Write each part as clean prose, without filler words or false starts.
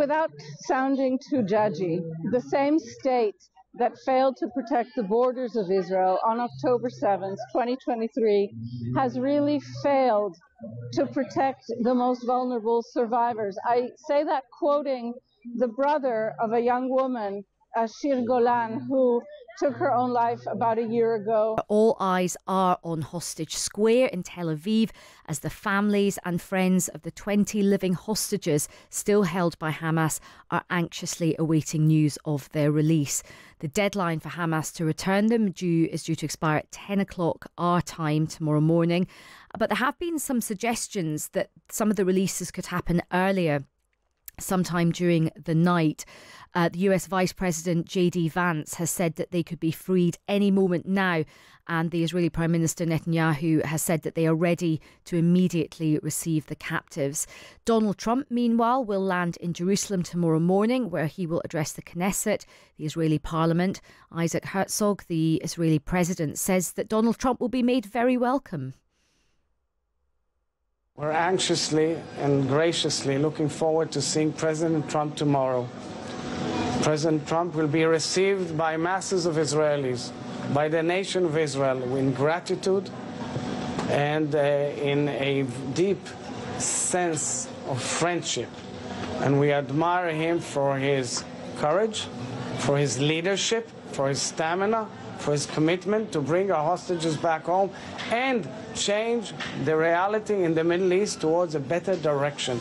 without sounding too judgy, the same state that failed to protect the borders of Israel on October 7th, 2023, has really failed to protect the most vulnerable survivors. I say that quoting the brother of a young woman, Shir Golan, who took her own life about a year ago. All eyes are on Hostage Square in Tel Aviv as the families and friends of the 20 living hostages still held by Hamas are anxiously awaiting news of their release. The deadline for Hamas to return them is due to expire at 10 o'clock our time tomorrow morning. But there have been some suggestions that some of the releases could happen earlier, sometime during the night. The US Vice President J.D. Vance has said that they could be freed any moment now, and the Israeli Prime Minister Netanyahu has said that they are ready to immediately receive the captives. Donald Trump, meanwhile, will land in Jerusalem tomorrow morning, where he will address the Knesset, the Israeli Parliament. Isaac Herzog, the Israeli president, says that Donald Trump will be made very welcome. We're anxiously and graciously looking forward to seeing President Trump tomorrow. President Trump will be received by masses of Israelis, by the nation of Israel, in gratitude and in a deep sense of friendship. And we admire him for his courage, for his leadership, for his stamina, for his commitment to bring our hostages back home and change the reality in the Middle East towards a better direction.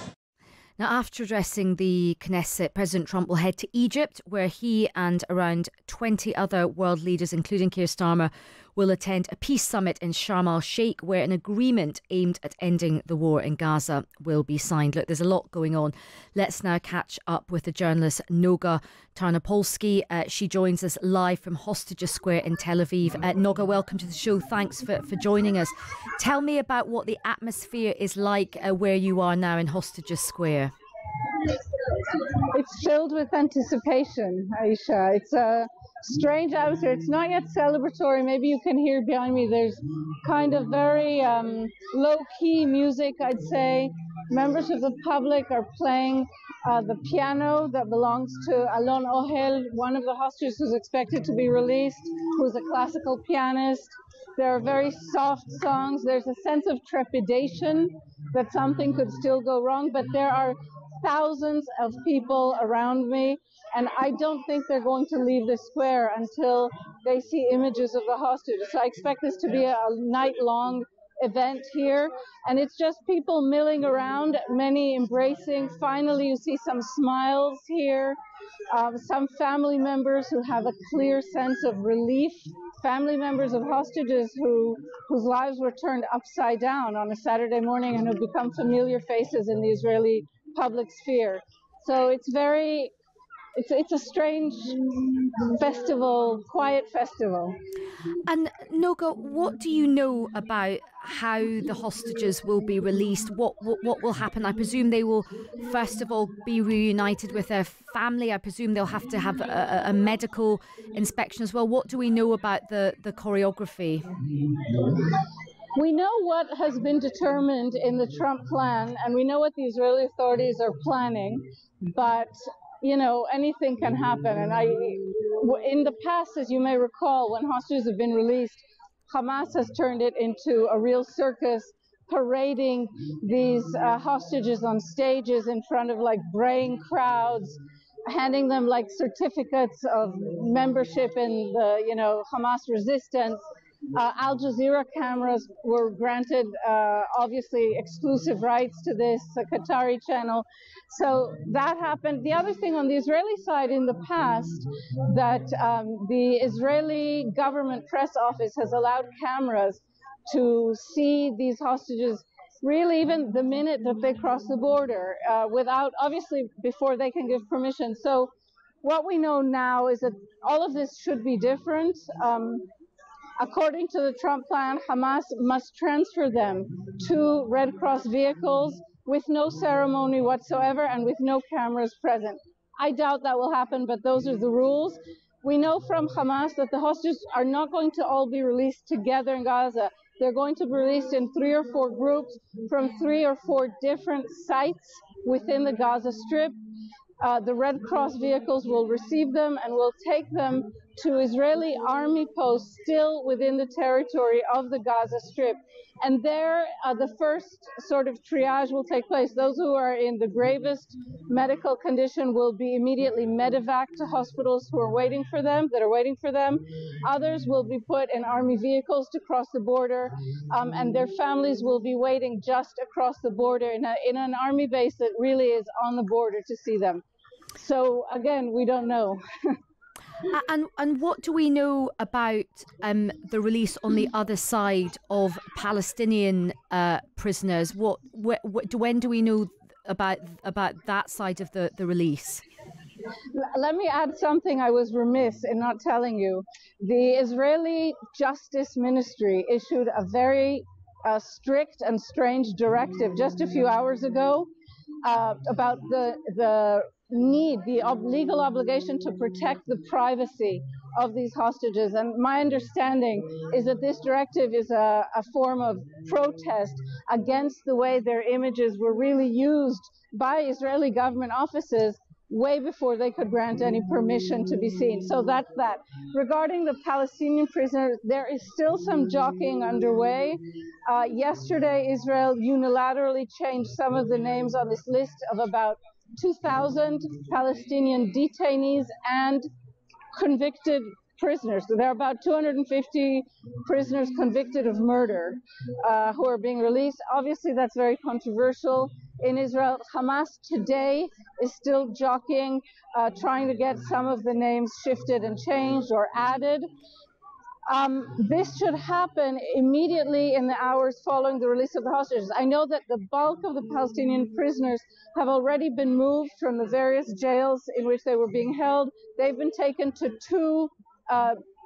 Now, after addressing the Knesset, President Trump will head to Egypt, where he and around 20 other world leaders, including Keir Starmer, will attend a peace summit in Sharm el-Sheikh, where an agreement aimed at ending the war in Gaza will be signed. Look, there's a lot going on. Let's now catch up with the journalist Noga Tarnopolsky. She joins us live from Hostages Square in Tel Aviv. Noga, welcome to the show. Thanks for joining us. Tell me about what the atmosphere is like where you are now in Hostages Square. It's filled with anticipation, Aisha. It's a strange atmosphere. It's not yet celebratory. Maybe you can hear behind me. There's kind of very low-key music, I'd say. Members of the public are playing the piano that belongs to Alon Ohel, one of the hostages who's expected to be released, who's a classical pianist. There are very soft songs. There's a sense of trepidation that something could still go wrong, but there are thousands of people around me, and I don't think they're going to leave the square until they see images of the hostages. So I expect this to be a night-long event here, and it's just people milling around, many embracing. Finally, you see some smiles here, some family members who have a clear sense of relief, family members of hostages whose lives were turned upside down on a Saturday morning and have become familiar faces in the Israeli public sphere. So it's a strange festival, quiet festival. And Noga, what do you know about how the hostages will be released? What will happen? I presume they will first of all be reunited with their family. I presume they'll have to have a medical inspection as well. What do we know about the choreography? We know what has been determined in the Trump plan, and we know what the Israeli authorities are planning, but, you know, anything can happen. And in the past, as you may recall, when hostages have been released, Hamas has turned it into a real circus, parading these hostages on stages in front of like braying crowds, handing them like certificates of membership in the, you know, Hamas resistance. Al Jazeera cameras were granted, obviously, exclusive rights to this Qatari channel. So that happened. The other thing on the Israeli side in the past, that the Israeli government press office has allowed cameras to see these hostages really even the minute that they cross the border, without, obviously, before they can give permission. So what we know now is that all of this should be different. According to the Trump plan, Hamas must transfer them to Red Cross vehicles with no ceremony whatsoever and with no cameras present. I doubt that will happen, but those are the rules. We know from Hamas that the hostages are not going to all be released together in Gaza. They're going to be released in 3 or 4 groups from 3 or 4 different sites within the Gaza Strip. The Red Cross vehicles will receive them and will take them to Israeli army posts still within the territory of the Gaza Strip. And there, the first sort of triage will take place. Those who are in the gravest medical condition will be immediately medevaced to hospitals that are waiting for them. Others will be put in army vehicles to cross the border, and their families will be waiting just across the border in an army base that really is on the border to see them. So again, we don't know. And what do we know about the release on the other side of Palestinian prisoners? When do we know about that side of the release? Let me add something I was remiss in not telling you. The Israeli Justice Ministry issued a very strict and strange directive just a few hours ago about the legal obligation to protect the privacy of these hostages. And my understanding is that this directive is a form of protest against the way their images were really used by Israeli government offices way before they could grant any permission to be seen. So that's that. Regarding the Palestinian prisoners, there is still some jockeying underway. Yesterday, Israel unilaterally changed some of the names on this list of about 2,000 Palestinian detainees and convicted prisoners. So there are about 250 prisoners convicted of murder who are being released. Obviously, that's very controversial in Israel. Hamas today is still jockeying, trying to get some of the names shifted and changed or added. This should happen immediately in the hours following the release of the hostages. I know that the bulk of the Palestinian prisoners have already been moved from the various jails in which they were being held. They've been taken to two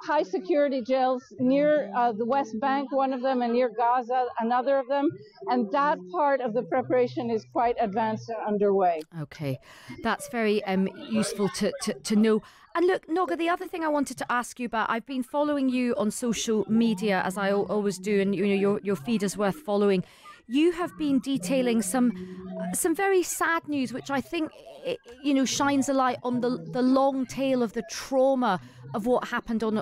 high security jails near the West Bank, one of them, and near Gaza, another of them. And that part of the preparation is quite advanced and underway. Okay, that's very useful to know. And look, Noga, the other thing I wanted to ask you about, I've been following you on social media, as I always do, and your feed is worth following. You have been detailing some very sad news, which I think shines a light on the long tail of the trauma of what happened on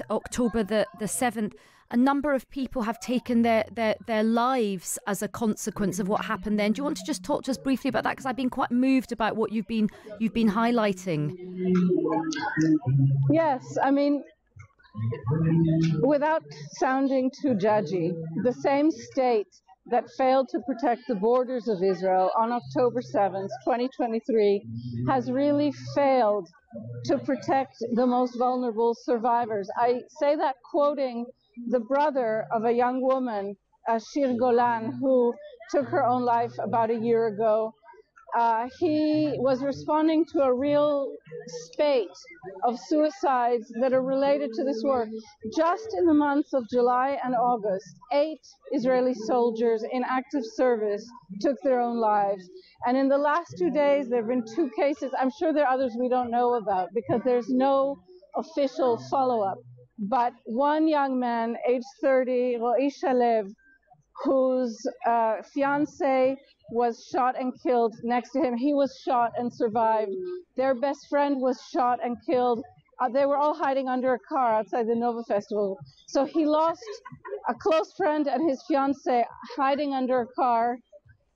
October the 7th. A number of people have taken their lives as a consequence of what happened then. Do you want to just talk to us briefly about that? Because I've been quite moved about what you've been highlighting. Yes, I mean, without sounding too judgy, the same state that failed to protect the borders of Israel on October 7th, 2023, has really failed to protect the most vulnerable survivors. I say that quoting the brother of a young woman, Shir Golan, who took her own life about a year ago. He was responding to a real spate of suicides that are related to this war. Just in the months of July and August, 8 Israeli soldiers in active service took their own lives. And in the last 2 days, there have been 2 cases. I'm sure there are others we don't know about because there's no official follow-up. But one young man, age 30, Ro'i Shalev, whose fiance was shot and killed next to him. He was shot and survived. Their best friend was shot and killed. They were all hiding under a car outside the Nova Festival. So he lost a close friend and his fiance hiding under a car.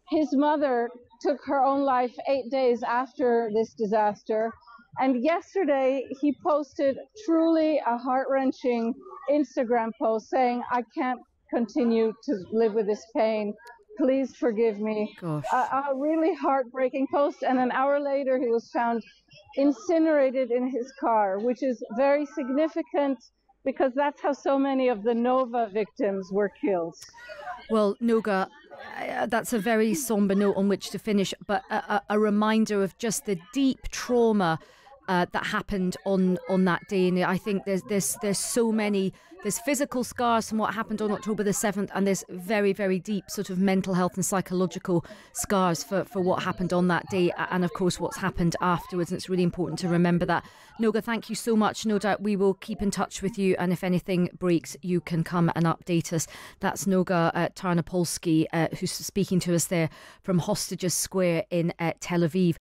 His mother took her own life 8 days after this disaster. And yesterday he posted truly a heart-wrenching Instagram post saying, "I can't continue to live with this pain. Please forgive me." A really heartbreaking post. And an hour later, he was found incinerated in his car, which is very significant because that's how so many of the Nova victims were killed. Well, Noga, that's a very somber note on which to finish, but a reminder of just the deep trauma that happened on that day. And I think there's so many, there's physical scars from what happened on October the 7th, and there's very, very deep sort of mental health and psychological scars for what happened on that day, and of course what's happened afterwards. And it's really important to remember that. Noga, thank you so much. No doubt we will keep in touch with you, and if anything breaks, you can come and update us. That's Noga Tarnopolsky, who's speaking to us there from Hostages Square in Tel Aviv.